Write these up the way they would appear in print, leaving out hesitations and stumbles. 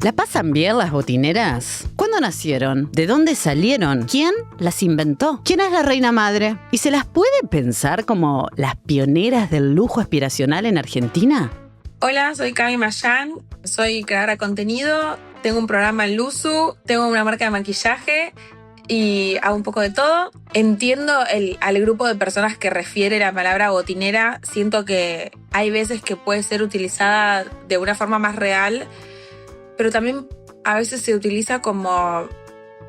¿La pasan bien las botineras? ¿Cuándo nacieron? ¿De dónde salieron? ¿Quién las inventó? ¿Quién es la reina madre? ¿Y se las puede pensar como las pioneras del lujo aspiracional en Argentina? Hola, soy Cami Mayán, soy creadora de contenido, tengo un programa en Luzu, tengo una marca de maquillaje y hago un poco de todo. Entiendo al grupo de personas que refiere la palabra botinera. Siento que hay veces que puede ser utilizada de una forma más real, pero también a veces se utiliza como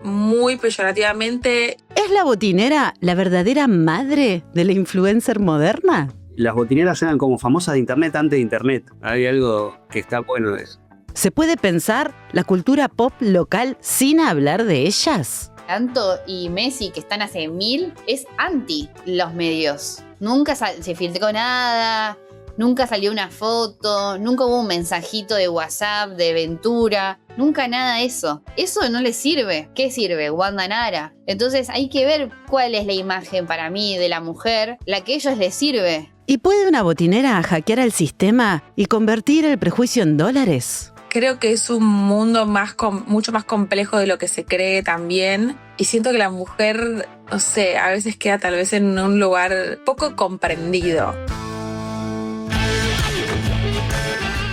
muy peyorativamente. ¿Es la botinera la verdadera madre de la influencer moderna? Las botineras eran como famosas de internet antes de internet. Hay algo que está bueno de eso. ¿Se puede pensar la cultura pop local sin hablar de ellas? Tanto y Messi, que están hace 1000, es anti los medios. Nunca se filtró nada, nunca salió una foto, nunca hubo un mensajito de WhatsApp, de Ventura, nunca nada de eso. Eso no les sirve. ¿Qué sirve? Wanda Nara. Entonces hay que ver cuál es la imagen para mí de la mujer, la que a ellos les sirve. ¿Y puede una botinera hackear el sistema y convertir el prejuicio en dólares? Creo que es un mundo mucho más complejo de lo que se cree también. Y siento que la mujer, no sé, a veces queda tal vez en un lugar poco comprendido.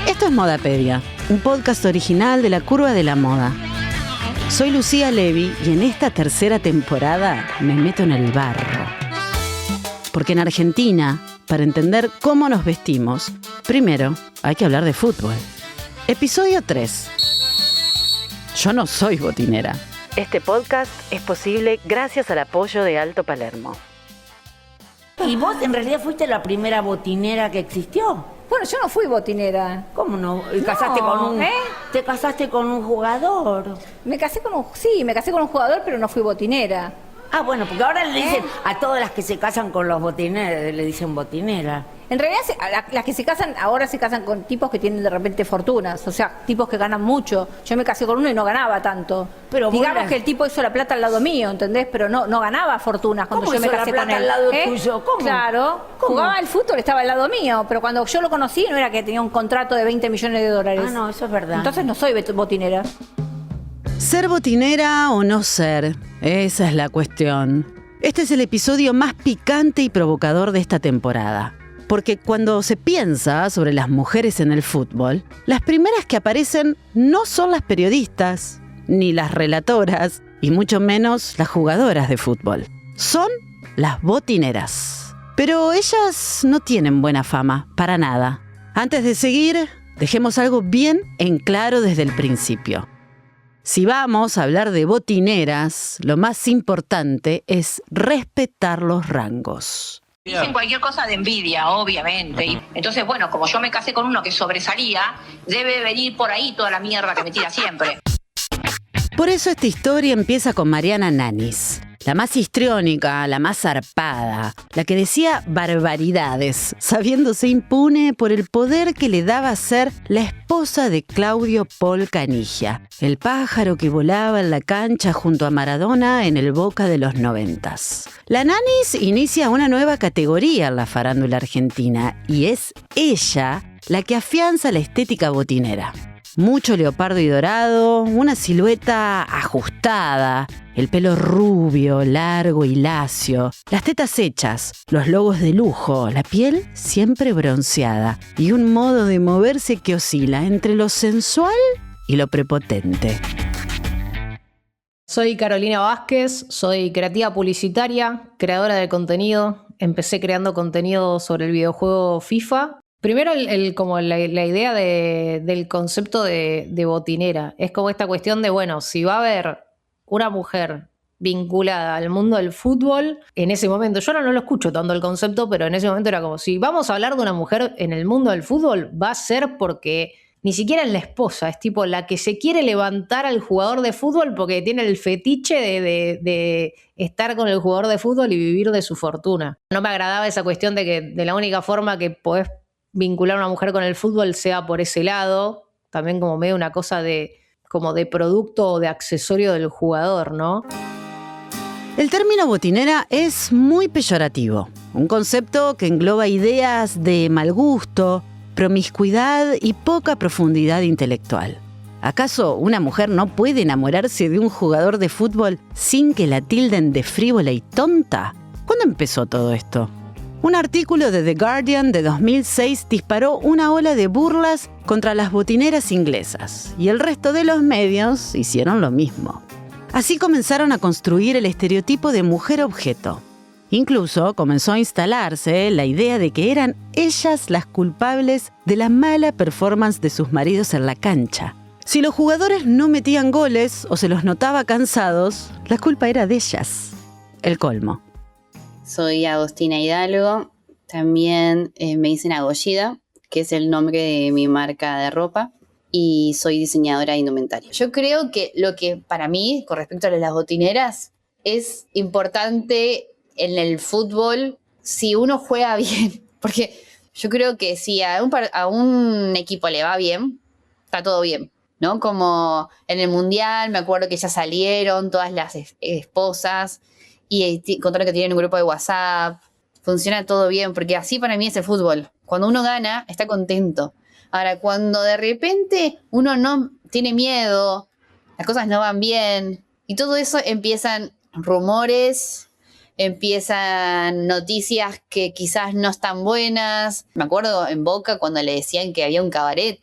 Esto es Modapedia, un podcast original de La Curva de la Moda. Soy Lucía Levy y en esta tercera temporada me meto en el barro. Porque en Argentina, para entender cómo nos vestimos, primero hay que hablar de fútbol. Episodio 3. Yo no soy botinera. Este podcast es posible gracias al apoyo de Alto Palermo. ¿Y vos en realidad fuiste la primera botinera que existió? Bueno, yo no fui botinera. ¿Cómo no? ¿Te casaste con un jugador? Me casé con un jugador, pero no fui botinera. Ah, bueno, porque ahora le dicen a todas las que se casan con los botineros, le dicen botinera. En realidad, las que se casan, ahora se casan con tipos que tienen de repente fortunas, o sea, tipos que ganan mucho. Yo me casé con uno y no ganaba tanto. Pero digamos que el tipo hizo la plata al lado mío, ¿entendés? Pero no ganaba fortunas cuando yo me casé con él. ¿Cómo hizo la plata al lado tuyo? ¿Cómo? Claro, ¿cómo? Jugaba al fútbol, estaba al lado mío, pero cuando yo lo conocí no era que tenía un contrato de 20 millones de dólares. Ah, no, eso es verdad. Entonces no soy botinera. ¿Ser botinera o no ser? Esa es la cuestión. Este es el episodio más picante y provocador de esta temporada. Porque cuando se piensa sobre las mujeres en el fútbol, las primeras que aparecen no son las periodistas, ni las relatoras, y mucho menos las jugadoras de fútbol. Son las botineras. Pero ellas no tienen buena fama, para nada. Antes de seguir, dejemos algo bien en claro desde el principio. Si vamos a hablar de botineras, lo más importante es respetar los rangos. Dicen cualquier cosa de envidia, obviamente. Y entonces, bueno, como yo me casé con uno que sobresalía, debe venir por ahí toda la mierda que me tira siempre. Por eso esta historia empieza con Mariana Nanis, la más histriónica, la más zarpada, la que decía barbaridades, sabiéndose impune por el poder que le daba ser la esposa de Claudio Paul Canigia, el pájaro que volaba en la cancha junto a Maradona en el Boca de los 90s. La Nanis inicia una nueva categoría en la farándula argentina y es ella la que afianza la estética botinera. Mucho leopardo y dorado, una silueta ajustada, el pelo rubio, largo y lacio, las tetas hechas, los logos de lujo, la piel siempre bronceada y un modo de moverse que oscila entre lo sensual y lo prepotente. Soy Carolina Vázquez, soy creativa publicitaria, creadora de contenido. Empecé creando contenido sobre el videojuego FIFA. Primero, como la idea del concepto de botinera. Es como esta cuestión de, bueno, si va a haber una mujer vinculada al mundo del fútbol, en ese momento, yo ahora no lo escucho tanto el concepto, pero en ese momento era como, si vamos a hablar de una mujer en el mundo del fútbol, va a ser porque ni siquiera es la esposa, es tipo la que se quiere levantar al jugador de fútbol porque tiene el fetiche de estar con el jugador de fútbol y vivir de su fortuna. No me agradaba esa cuestión de que de la única forma que podés vincular a una mujer con el fútbol sea por ese lado, también como medio una cosa como de producto o de accesorio del jugador, ¿no? El término botinera es muy peyorativo, un concepto que engloba ideas de mal gusto, promiscuidad y poca profundidad intelectual. ¿Acaso una mujer no puede enamorarse de un jugador de fútbol sin que la tilden de frívola y tonta? ¿Cuándo empezó todo esto? Un artículo de The Guardian de 2006 disparó una ola de burlas contra las botineras inglesas, y el resto de los medios hicieron lo mismo. Así comenzaron a construir el estereotipo de mujer objeto. Incluso comenzó a instalarse la idea de que eran ellas las culpables de la mala performance de sus maridos en la cancha. Si los jugadores no metían goles o se los notaba cansados, la culpa era de ellas. El colmo. Soy Agostina Hidalgo, también me dicen Agollida, que es el nombre de mi marca de ropa, y soy diseñadora de indumentaria. Yo creo que lo que para mí, con respecto a las botineras, es importante en el fútbol si uno juega bien, porque yo creo que si a un equipo le va bien, está todo bien, ¿no? Como en el Mundial, me acuerdo que ya salieron todas las esposas y contaron que tienen un grupo de WhatsApp. Funciona todo bien, porque así para mí es el fútbol. Cuando uno gana, está contento. Ahora, cuando de repente uno no tiene miedo, las cosas no van bien, y todo eso empiezan rumores, empiezan noticias que quizás no están buenas. Me acuerdo en Boca cuando le decían que había un cabaret.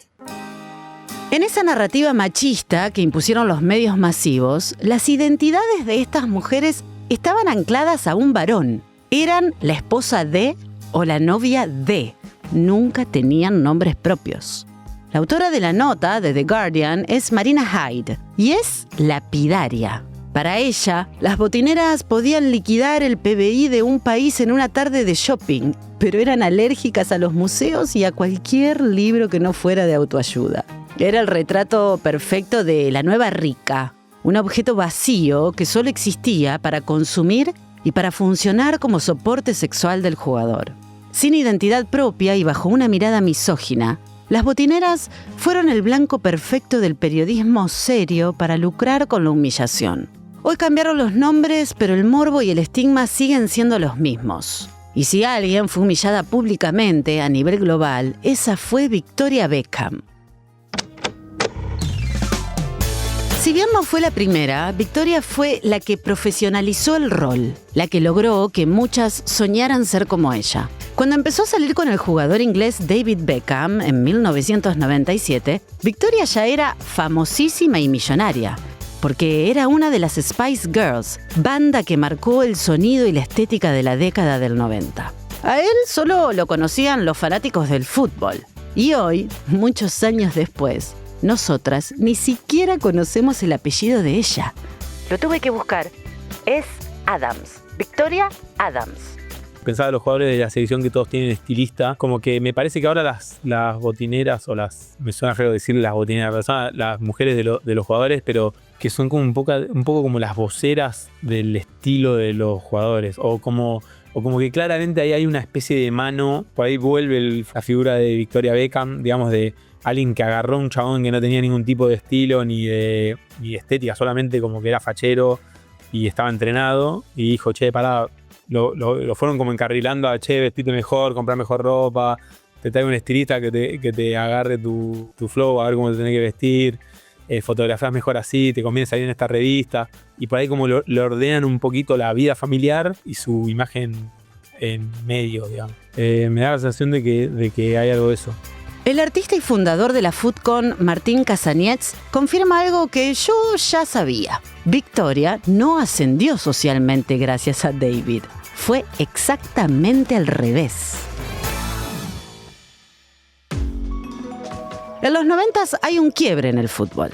En esa narrativa machista que impusieron los medios masivos, las identidades de estas mujeres estaban ancladas a un varón. Eran la esposa de o la novia de. Nunca tenían nombres propios. La autora de la nota de The Guardian es Marina Hyde y es lapidaria. Para ella, las botineras podían liquidar el PBI de un país en una tarde de shopping, pero eran alérgicas a los museos y a cualquier libro que no fuera de autoayuda. Era el retrato perfecto de la nueva rica, un objeto vacío que solo existía para consumir y para funcionar como soporte sexual del jugador. Sin identidad propia y bajo una mirada misógina, las botineras fueron el blanco perfecto del periodismo serio para lucrar con la humillación. Hoy cambiaron los nombres, pero el morbo y el estigma siguen siendo los mismos. Y si alguien fue humillada públicamente a nivel global, esa fue Victoria Beckham. Si bien no fue la primera, Victoria fue la que profesionalizó el rol, la que logró que muchas soñaran ser como ella. Cuando empezó a salir con el jugador inglés David Beckham en 1997, Victoria ya era famosísima y millonaria, porque era una de las Spice Girls, banda que marcó el sonido y la estética de la década del 90. A él solo lo conocían los fanáticos del fútbol. Y hoy, muchos años después, nosotras ni siquiera conocemos el apellido de ella. Lo tuve que buscar. Es Adams. Victoria Adams. Pensaba en los jugadores de la selección que todos tienen estilista, como que me parece que ahora las botineras, me suena feo decir las botineras, las mujeres de los jugadores, pero que son como un poco como las voceras del estilo de los jugadores, o como que claramente ahí hay una especie de mano. Por ahí vuelve la figura de Victoria Beckham, digamos, de alguien que agarró a un chabón que no tenía ningún tipo de estilo ni de estética, solamente como que era fachero y estaba entrenado, y dijo, che, pará, lo fueron como encarrilando a, che, vestite mejor, comprar mejor ropa, te trae un estilista que te agarre tu flow, a ver cómo te tenés que vestir, fotografías mejor así, te conviene salir en esta revista, y por ahí como le ordenan un poquito la vida familiar y su imagen en medio, digamos. Me da la sensación de que hay algo de eso. El artista y fundador de la FoodCon, Martín Casañets, confirma algo que yo ya sabía. Victoria no ascendió socialmente gracias a David. Fue exactamente al revés. En los 90s hay un quiebre en el fútbol.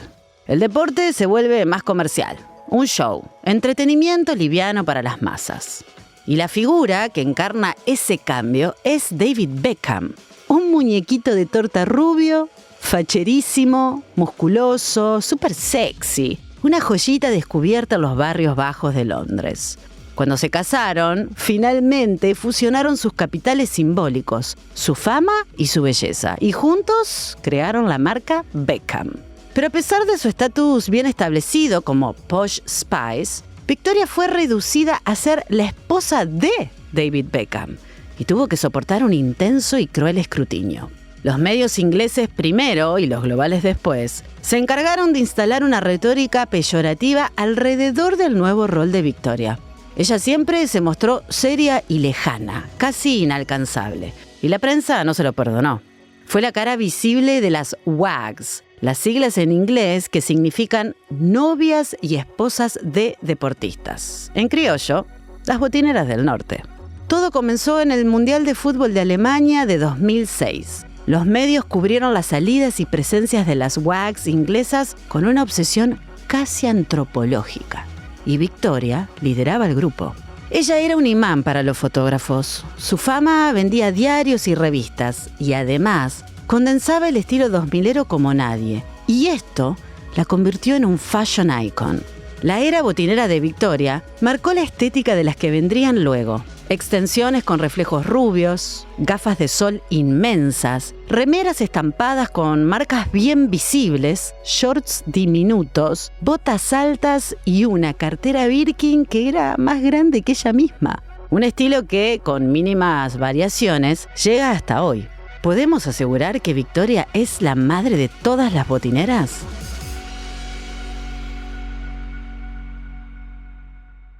El deporte se vuelve más comercial, un show, entretenimiento liviano para las masas. Y la figura que encarna ese cambio es David Beckham. Un muñequito de torta rubio, facherísimo, musculoso, súper sexy. Una joyita descubierta en los barrios bajos de Londres. Cuando se casaron, finalmente fusionaron sus capitales simbólicos, su fama y su belleza, y juntos crearon la marca Beckham. Pero a pesar de su estatus bien establecido como Posh Spice, Victoria fue reducida a ser la esposa de David Beckham, y tuvo que soportar un intenso y cruel escrutinio. Los medios ingleses primero y los globales después se encargaron de instalar una retórica peyorativa alrededor del nuevo rol de Victoria. Ella siempre se mostró seria y lejana, casi inalcanzable, y la prensa no se lo perdonó. Fue la cara visible de las WAGs, las siglas en inglés que significan novias y esposas de deportistas. En criollo, las botineras del norte. Todo comenzó en el Mundial de Fútbol de Alemania de 2006. Los medios cubrieron las salidas y presencias de las WAGs inglesas con una obsesión casi antropológica. Y Victoria lideraba el grupo. Ella era un imán para los fotógrafos. Su fama vendía diarios y revistas y además condensaba el estilo 2000ero como nadie. Y esto la convirtió en un fashion icon. La era botinera de Victoria marcó la estética de las que vendrían luego. Extensiones con reflejos rubios, gafas de sol inmensas, remeras estampadas con marcas bien visibles, shorts diminutos, botas altas y una cartera Birkin que era más grande que ella misma. Un estilo que, con mínimas variaciones, llega hasta hoy. ¿Podemos asegurar que Victoria es la madre de todas las botineras?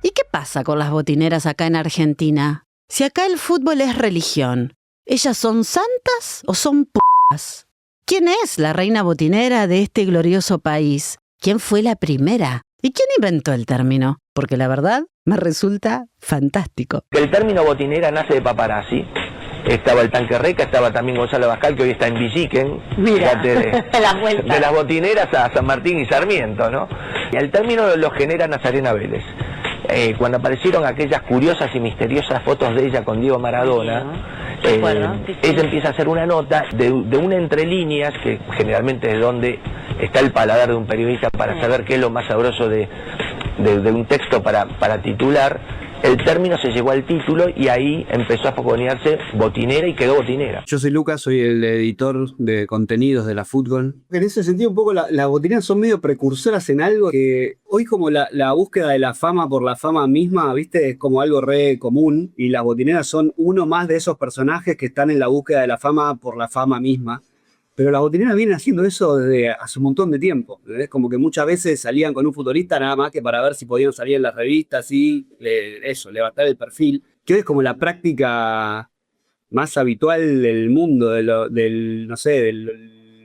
¿Y qué pasa con las botineras acá en Argentina? Si acá el fútbol es religión, ¿ellas son santas o son p***as? ¿Quién es la reina botinera de este glorioso país? ¿Quién fue la primera? ¿Y quién inventó el término? Porque la verdad me resulta fantástico. El término botinera nace de paparazzi. Estaba el Tanque Reca, estaba también Gonzalo Bascal, que hoy está en Villiquen. Mira, de las botineras a San Martín y Sarmiento, ¿no? Y el término lo genera Nazarena Vélez. Cuando aparecieron aquellas curiosas y misteriosas fotos de ella con Diego Maradona, ella empieza a hacer una nota de una entre líneas, que generalmente es donde está el paladar de un periodista para saber qué es lo más sabroso de un texto para titular. El término se llegó al título y ahí empezó a fogonearse botinera y quedó botinera. Yo soy Lucas, soy el editor de contenidos de la Fútbol. En ese sentido, un poco las botineras son medio precursoras en algo que hoy como la búsqueda de la fama por la fama misma, ¿viste? Es como algo re común y las botineras son uno más de esos personajes que están en la búsqueda de la fama por la fama misma. Pero las botineras vienen haciendo eso desde hace un montón de tiempo. Es como que muchas veces salían con un futbolista nada más que para ver si podían salir en las revistas y levantar el perfil. Que hoy es como la práctica más habitual del mundo, de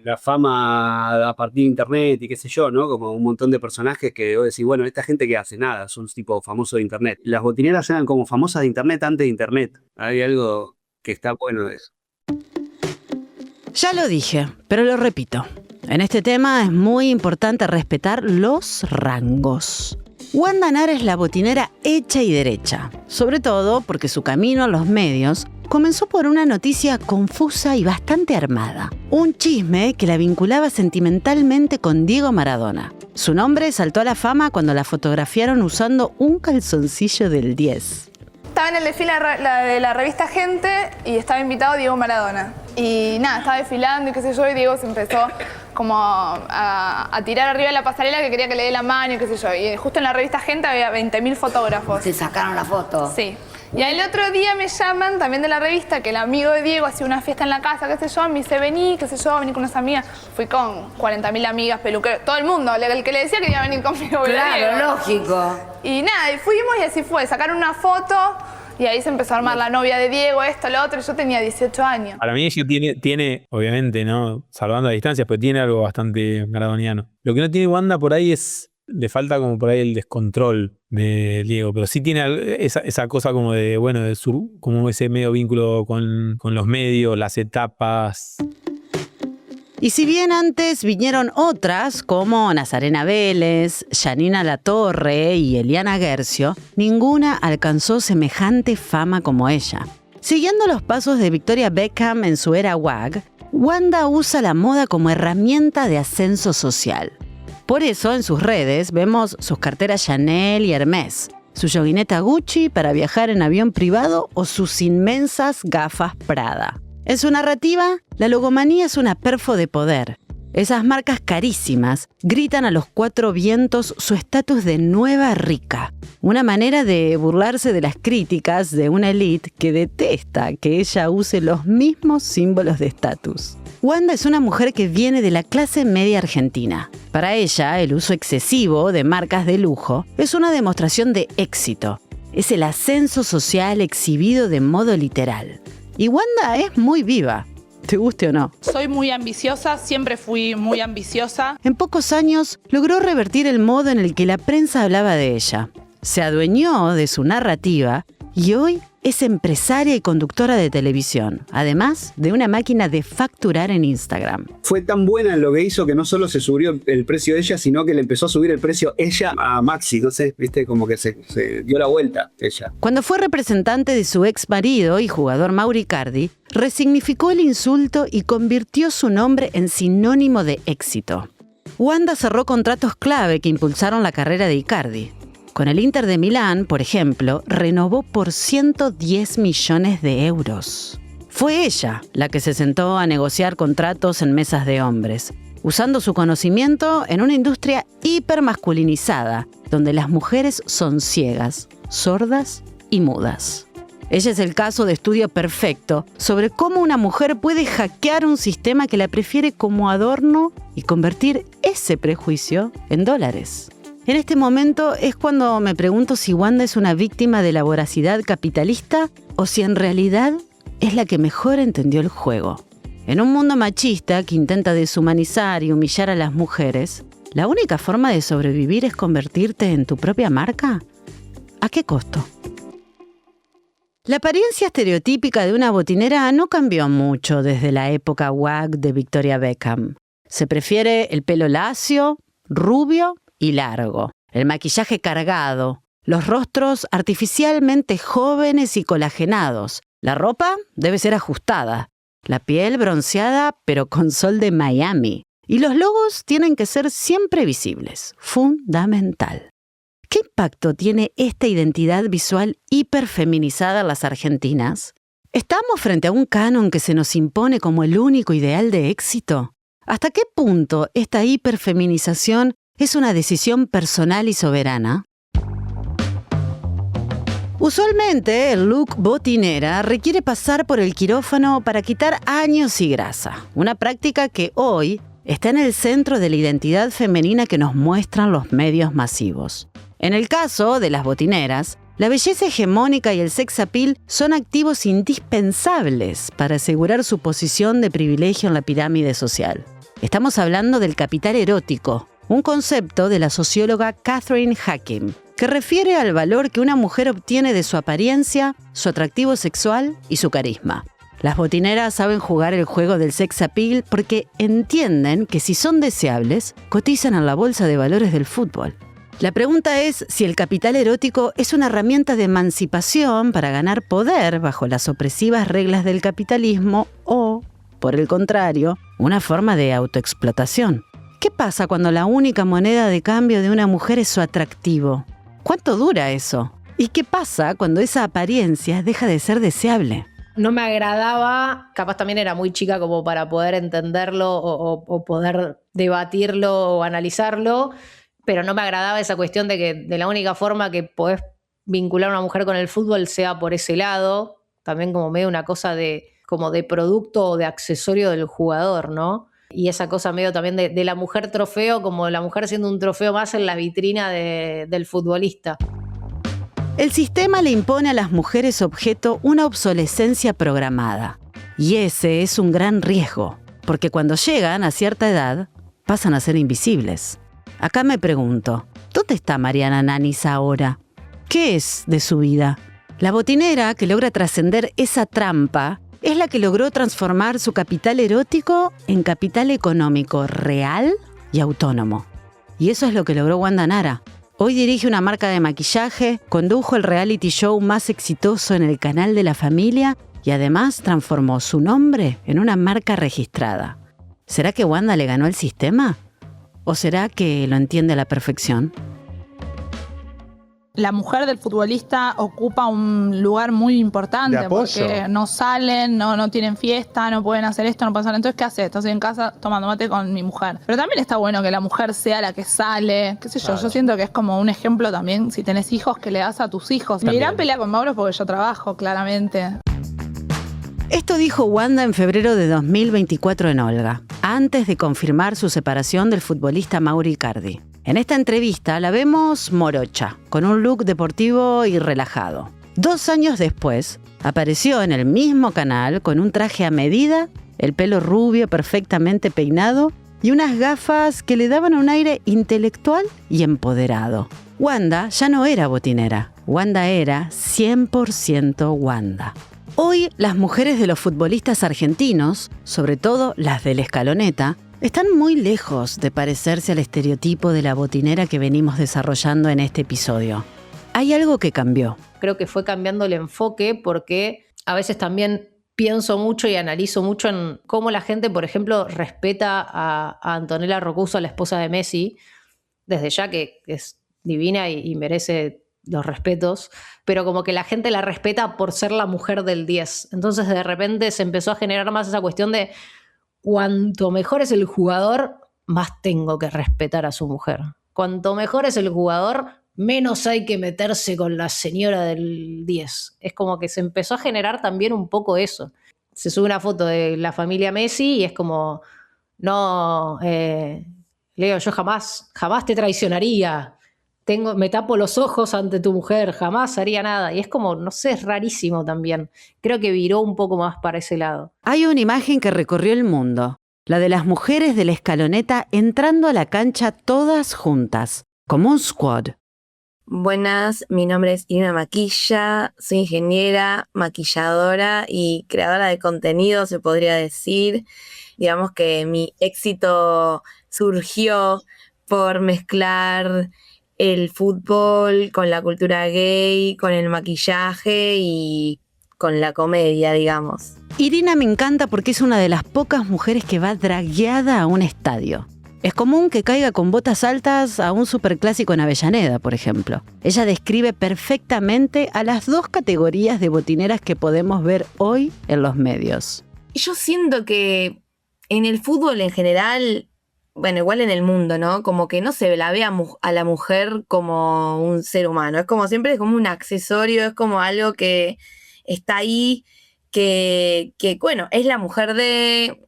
la fama a partir de internet y qué sé yo, ¿no? Como un montón de personajes que vos decís, bueno, esta gente que hace nada, son tipo famosos de internet. Las botineras eran como famosas de internet antes de internet. Hay algo que está bueno de eso. Ya lo dije, pero lo repito. En este tema es muy importante respetar los rangos. Wanda Nara es la botinera hecha y derecha, sobre todo porque su camino a los medios comenzó por una noticia confusa y bastante armada. Un chisme que la vinculaba sentimentalmente con Diego Maradona. Su nombre saltó a la fama cuando la fotografiaron usando un calzoncillo del 10. Estaba en el desfile de la revista Gente y estaba invitado Diego Maradona. Y nada, estaba desfilando y qué sé yo, y Diego se empezó como a tirar arriba de la pasarela que quería que le dé la mano y qué sé yo. Y justo en la revista Gente había 20.000 fotógrafos. ¿Se sacaron la foto? Sí. Y al otro día me llaman también de la revista que el amigo de Diego hacía una fiesta en la casa, qué sé yo, me dice, vení, qué sé yo, vení con unas amigas. Fui con 40.000 amigas, peluqueros, todo el mundo, el que le decía que iba a venir conmigo. Claro, lógico. Y nada, y fuimos y así fue, sacaron una foto y ahí se empezó a armar la novia de Diego, esto, lo otro, y yo tenía 18 años. Para mí ella tiene, obviamente, ¿no? Salvando a distancias, pero tiene algo bastante maradoniano. Lo que no tiene Wanda por ahí le falta como por ahí el descontrol de Diego, pero sí tiene esa cosa como de, bueno, como ese medio vínculo con los medios, las etapas. Y si bien antes vinieron otras como Nazarena Vélez, Janina Latorre y Eliana Guercio, ninguna alcanzó semejante fama como ella. Siguiendo los pasos de Victoria Beckham en su era WAG, Wanda usa la moda como herramienta de ascenso social. Por eso en sus redes vemos sus carteras Chanel y Hermès, su joguineta Gucci para viajar en avión privado o sus inmensas gafas Prada. En su narrativa, la logomanía es una perfo de poder. Esas marcas carísimas gritan a los cuatro vientos su estatus de nueva rica. Una manera de burlarse de las críticas de una élite que detesta que ella use los mismos símbolos de estatus. Wanda es una mujer que viene de la clase media argentina. Para ella, el uso excesivo de marcas de lujo es una demostración de éxito. Es el ascenso social exhibido de modo literal. Y Wanda es muy viva, te guste o no. Soy muy ambiciosa, siempre fui muy ambiciosa. En pocos años logró revertir el modo en el que la prensa hablaba de ella. Se adueñó de su narrativa y hoy es empresaria y conductora de televisión, además de una máquina de facturar en Instagram. Fue tan buena en lo que hizo que no solo se subió el precio de ella, sino que le empezó a subir el precio ella a Maxi, no sé, viste, como que se dio la vuelta ella. Cuando fue representante de su ex marido y jugador Mauro Icardi, resignificó el insulto y convirtió su nombre en sinónimo de éxito. Wanda cerró contratos clave que impulsaron la carrera de Icardi. Con el Inter de Milán, por ejemplo, renovó por 110 millones de euros. Fue ella la que se sentó a negociar contratos en mesas de hombres, usando su conocimiento en una industria hipermasculinizada, donde las mujeres son ciegas, sordas y mudas. Ella es el caso de estudio perfecto sobre cómo una mujer puede hackear un sistema que la prefiere como adorno y convertir ese prejuicio en dólares. En este momento es cuando me pregunto si Wanda es una víctima de la voracidad capitalista o si en realidad es la que mejor entendió el juego. En un mundo machista que intenta deshumanizar y humillar a las mujeres, ¿la única forma de sobrevivir es convertirte en tu propia marca? ¿A qué costo? La apariencia estereotípica de una botinera no cambió mucho desde la época WAG de Victoria Beckham. Se prefiere el pelo lacio, rubio y largo, el maquillaje cargado, los rostros artificialmente jóvenes y colagenados. La ropa debe ser ajustada, la piel bronceada pero con sol de Miami. Y los logos tienen que ser siempre visibles, fundamental. ¿Qué impacto tiene esta identidad visual hiperfeminizada en las argentinas? ¿Estamos frente a un canon que se nos impone como el único ideal de éxito? ¿Hasta qué punto esta hiperfeminización es una decisión personal y soberana? Usualmente, el look botinera requiere pasar por el quirófano para quitar años y grasa, una práctica que hoy está en el centro de la identidad femenina que nos muestran los medios masivos. En el caso de las botineras, la belleza hegemónica y el sex appeal son activos indispensables para asegurar su posición de privilegio en la pirámide social. Estamos hablando del capital erótico, un concepto de la socióloga Catherine Hakim, que refiere al valor que una mujer obtiene de su apariencia, su atractivo sexual y su carisma. Las botineras saben jugar el juego del sex appeal porque entienden que si son deseables, cotizan en la bolsa de valores del fútbol. La pregunta es si el capital erótico es una herramienta de emancipación para ganar poder bajo las opresivas reglas del capitalismo o, por el contrario, una forma de autoexplotación. ¿Qué pasa cuando la única moneda de cambio de una mujer es su atractivo? ¿Cuánto dura eso? ¿Y qué pasa cuando esa apariencia deja de ser deseable? No me agradaba, capaz también era muy chica como para poder entenderlo o poder debatirlo o analizarlo, pero no me agradaba esa cuestión de que de la única forma que podés vincular a una mujer con el fútbol sea por ese lado, también como medio una cosa como de producto o de accesorio del jugador, ¿no? Y esa cosa medio también de la mujer trofeo, como la mujer siendo un trofeo más en la vitrina del futbolista. El sistema le impone a las mujeres objeto una obsolescencia programada. Y ese es un gran riesgo, porque cuando llegan a cierta edad, pasan a ser invisibles. Acá me pregunto, ¿dónde está Mariana Nanis ahora? ¿Qué es de su vida? La botinera que logra trascender esa trampa es la que logró transformar su capital erótico en capital económico real y autónomo. Y eso es lo que logró Wanda Nara. Hoy dirige una marca de maquillaje, condujo el reality show más exitoso en el canal de la familia y además transformó su nombre en una marca registrada. ¿Será que Wanda le ganó el sistema? ¿O será que lo entiende a la perfección? La mujer del futbolista ocupa un lugar muy importante porque no salen, no tienen fiesta, no pueden hacer esto, no pueden hacer. Entonces, ¿qué hace? Estoy en casa tomando mate con mi mujer. Pero también está bueno que la mujer sea la que sale, qué sé yo. Claro. Yo siento que es como un ejemplo también, si tenés hijos, que le das a tus hijos. Me irán a pelear con Mauro porque yo trabajo, claramente. Esto dijo Wanda en febrero de 2024 en Olga, antes de confirmar su separación del futbolista Mauro Icardi. En esta entrevista la vemos morocha, con un look deportivo y relajado. 2 años después, apareció en el mismo canal con un traje a medida, el pelo rubio perfectamente peinado y unas gafas que le daban un aire intelectual y empoderado. Wanda ya no era botinera, Wanda era 100% Wanda. Hoy las mujeres de los futbolistas argentinos, sobre todo las de la escaloneta, están muy lejos de parecerse al estereotipo de la botinera que venimos desarrollando en este episodio. Hay algo que cambió. Creo que fue cambiando el enfoque porque a veces también pienso mucho y analizo mucho en cómo la gente, por ejemplo, respeta a Antonella Roccuzzo, la esposa de Messi, desde ya que es divina y merece los respetos, pero como que la gente la respeta por ser la mujer del 10. Entonces de repente se empezó a generar más esa cuestión de cuanto mejor es el jugador, más tengo que respetar a su mujer. Cuanto mejor es el jugador, menos hay que meterse con la señora del 10. Es como que se empezó a generar también un poco eso. Se sube una foto de la familia Messi y es como, no, Leo, yo jamás te traicionaría. Me tapo los ojos ante tu mujer, jamás haría nada. Y es como, no sé, es rarísimo también. Creo que viró un poco más para ese lado. Hay una imagen que recorrió el mundo, la de las mujeres de la escaloneta entrando a la cancha todas juntas, como un squad. Buenas, mi nombre es Irina Maquilla, soy ingeniera, maquilladora y creadora de contenido, se podría decir. Digamos que mi éxito surgió por mezclar el fútbol con la cultura gay, con el maquillaje y con la comedia, digamos. Irina me encanta porque es una de las pocas mujeres que va dragueada a un estadio. Es común que caiga con botas altas a un superclásico en Avellaneda, por ejemplo. Ella describe perfectamente a las 2 categorías de botineras que podemos ver hoy en los medios. Yo siento que en el fútbol en general, bueno, igual en el mundo, ¿no? Como que no se la ve a la mujer como un ser humano. Es como siempre, es como un accesorio, es como algo que está ahí, que bueno, es la mujer de...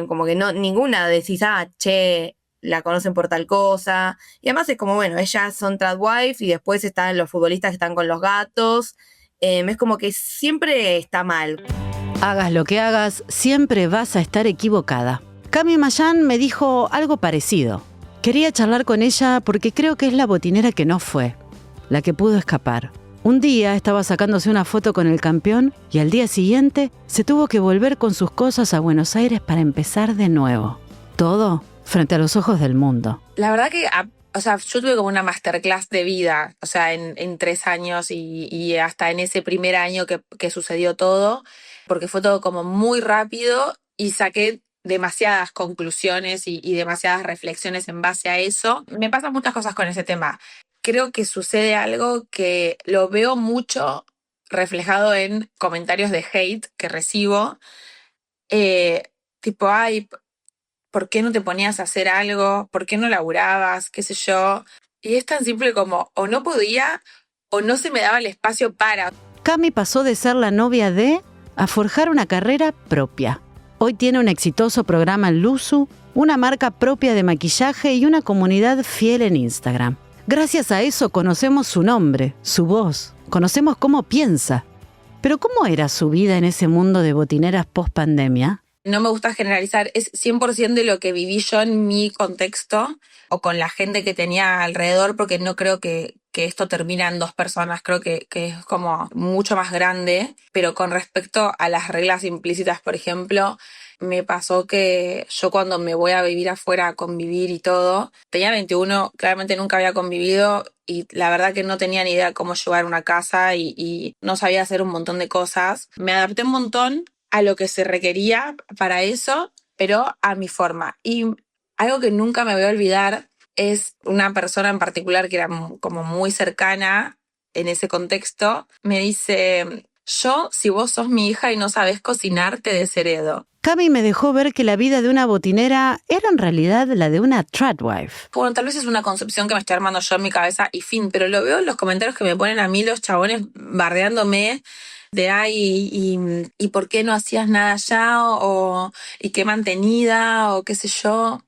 como que no, ninguna decís, che, la conocen por tal cosa. Y además es como, bueno, ellas son tradwife y después están los futbolistas que están con los gatos. Es como que siempre está mal. Hagas lo que hagas, siempre vas a estar equivocada. Cami Mayán me dijo algo parecido. Quería charlar con ella porque creo que es la botinera que no fue, la que pudo escapar. Un día estaba sacándose una foto con el campeón y al día siguiente se tuvo que volver con sus cosas a Buenos Aires para empezar de nuevo. Todo frente a los ojos del mundo. La verdad que, yo tuve como una masterclass de vida, en 3 años y hasta en ese primer año que sucedió todo, porque fue todo como muy rápido y saqué demasiadas conclusiones y demasiadas reflexiones en base a eso. Me pasan muchas cosas con ese tema. Creo que sucede algo que lo veo mucho reflejado en comentarios de hate que recibo. Tipo, ay, ¿por qué no te ponías a hacer algo? ¿Por qué no laburabas? ¿Qué sé yo? Y es tan simple como, o no podía, o no se me daba el espacio para. Cami pasó de ser la novia de a forjar una carrera propia. Hoy tiene un exitoso programa en Luzu, una marca propia de maquillaje y una comunidad fiel en Instagram. Gracias a eso conocemos su nombre, su voz, conocemos cómo piensa. Pero ¿cómo era su vida en ese mundo de botineras post-pandemia? No me gusta generalizar, es 100% de lo que viví yo en mi contexto o con la gente que tenía alrededor, porque no creo que esto termina en 2 personas, creo que es como mucho más grande. Pero con respecto a las reglas implícitas, por ejemplo, me pasó que yo cuando me voy a vivir afuera a convivir y todo, tenía 21, claramente nunca había convivido y la verdad que no tenía ni idea cómo llevar una casa y no sabía hacer un montón de cosas. Me adapté un montón a lo que se requería para eso, pero a mi forma. Y algo que nunca me voy a olvidar es una persona en particular que era como muy cercana en ese contexto. Me dice, yo, si vos sos mi hija y no sabés cocinar, te desheredo. Cami me dejó ver que la vida de una botinera era en realidad la de una tradwife. Bueno, tal vez es una concepción que me estoy armando yo en mi cabeza y fin, pero lo veo en los comentarios que me ponen a mí los chabones bardeándome de y por qué no hacías nada ya y qué mantenida o qué sé yo.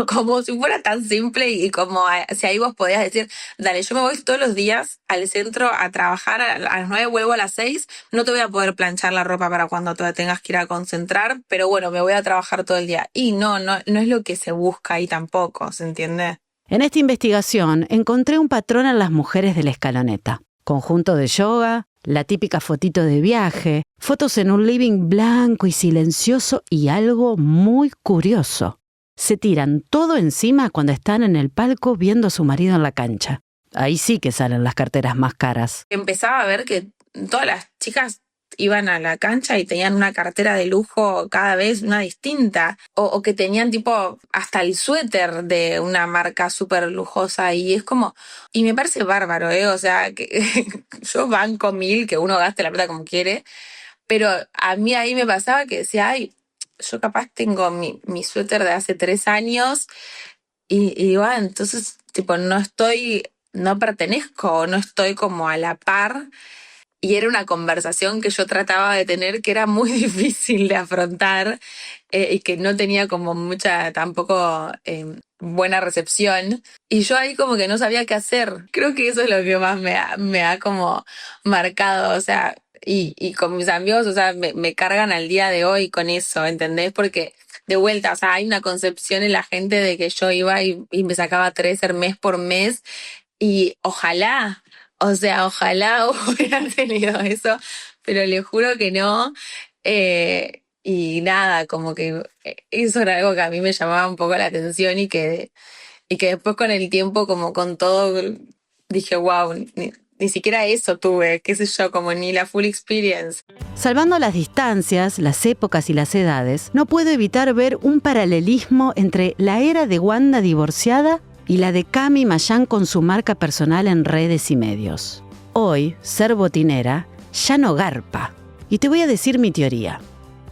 Como si fuera tan simple y como si ahí vos podías decir, dale, yo me voy todos los días al centro a trabajar, a las 9 vuelvo a las 6, no te voy a poder planchar la ropa para cuando te tengas que ir a concentrar, pero bueno, me voy a trabajar todo el día. Y no es lo que se busca ahí tampoco, ¿se entiende? En esta investigación encontré un patrón en las mujeres de la escaloneta. Conjunto de yoga, la típica fotito de viaje, fotos en un living blanco y silencioso y algo muy curioso. Se tiran todo encima cuando están en el palco viendo a su marido en la cancha. Ahí sí que salen las carteras más caras. Empezaba a ver que todas las chicas iban a la cancha y tenían una cartera de lujo cada vez una distinta. O que tenían tipo hasta el suéter de una marca súper lujosa. Y es como... Y me parece bárbaro, ¿eh? O sea, que yo banco 1000 que uno gaste la plata como quiere. Pero a mí ahí me pasaba que decía, ay... Yo capaz tengo mi suéter de hace 3 años y bueno, entonces tipo no pertenezco, no estoy como a la par. Y era una conversación que yo trataba de tener que era muy difícil de afrontar y que no tenía como mucha tampoco buena recepción. Y yo ahí como que no sabía qué hacer. Creo que eso es lo que más me ha como marcado, o sea... Y con mis amigos, o sea, me cargan al día de hoy con eso, ¿entendés? Porque de vuelta, o sea, hay una concepción en la gente de que yo iba y me sacaba 3 Hermès por mes y ojalá hubiera tenido eso, pero le juro que no. Y nada, como que eso era algo que a mí me llamaba un poco la atención y que después con el tiempo, como con todo, dije, wow, ni siquiera eso tuve, qué sé yo, como ni la full experience. Salvando las distancias, las épocas y las edades, no puedo evitar ver un paralelismo entre la era de Wanda divorciada y la de Cami Mayán con su marca personal en redes y medios. Hoy, ser botinera ya no garpa. Y te voy a decir mi teoría.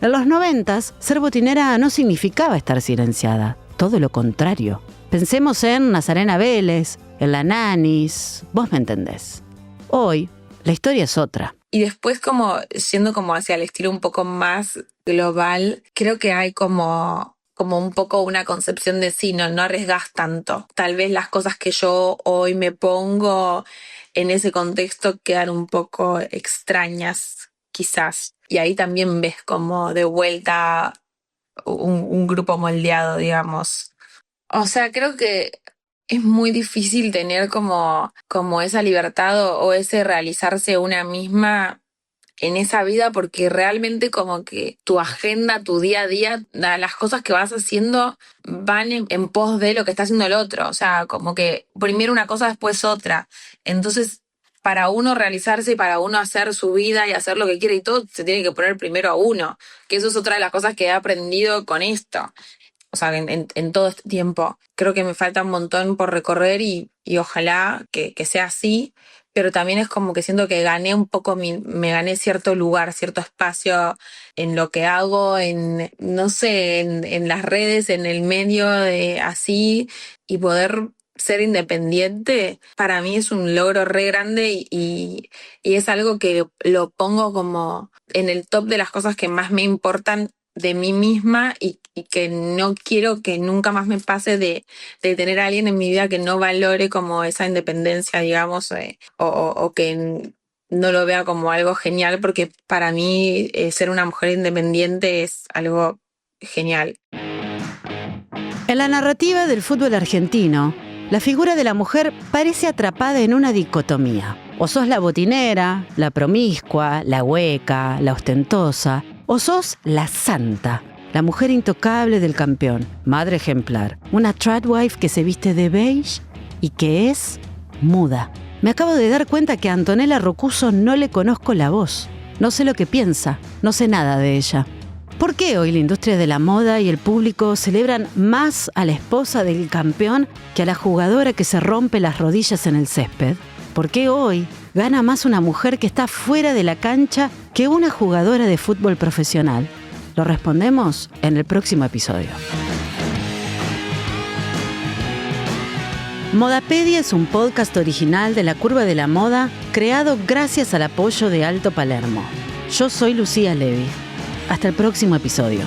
En los 90s, ser botinera no significaba estar silenciada, todo lo contrario. Pensemos en Nazarena Vélez, en la Nanis, vos me entendés. Hoy, la historia es otra. Y después como yendo como hacia el estilo un poco más global, creo que hay como un poco una concepción de sí, no arriesgas tanto. Tal vez las cosas que yo hoy me pongo en ese contexto quedan un poco extrañas, quizás. Y ahí también ves como de vuelta un grupo moldeado, digamos. O sea, creo que es muy difícil tener como esa libertad o ese realizarse una misma en esa vida porque realmente como que tu agenda, tu día a día, las cosas que vas haciendo van en pos de lo que está haciendo el otro. O sea, como que primero una cosa, después otra. Entonces, para uno realizarse y para uno hacer su vida y hacer lo que quiere y todo, se tiene que poner primero a uno. Que eso es otra de las cosas que he aprendido con esto. O sea, en todo este tiempo. Creo que me falta un montón por recorrer y ojalá que sea así, pero también es como que siento que gané un poco, me gané cierto lugar, cierto espacio en lo que hago, no sé, en las redes, en el medio de así, y poder ser independiente, para mí es un logro re grande y es algo que lo pongo como en el top de las cosas que más me importan de mí misma y que no quiero que nunca más me pase de tener a alguien en mi vida que no valore como esa independencia, digamos, o que no lo vea como algo genial, porque para mí ser una mujer independiente es algo genial. En la narrativa del fútbol argentino, la figura de la mujer parece atrapada en una dicotomía. O sos la botinera, la promiscua, la hueca, la ostentosa, o sos la santa, la mujer intocable del campeón, madre ejemplar, una tradwife que se viste de beige y que es muda. Me acabo de dar cuenta que a Antonella Rocuso no le conozco la voz. No sé lo que piensa, no sé nada de ella. ¿Por qué hoy la industria de la moda y el público celebran más a la esposa del campeón que a la jugadora que se rompe las rodillas en el césped? ¿Por qué hoy gana más una mujer que está fuera de la cancha que una jugadora de fútbol profesional? Lo respondemos en el próximo episodio. Modapedia es un podcast original de La Curva de la Moda creado gracias al apoyo de Alto Palermo. Yo soy Lucía Levy. Hasta el próximo episodio.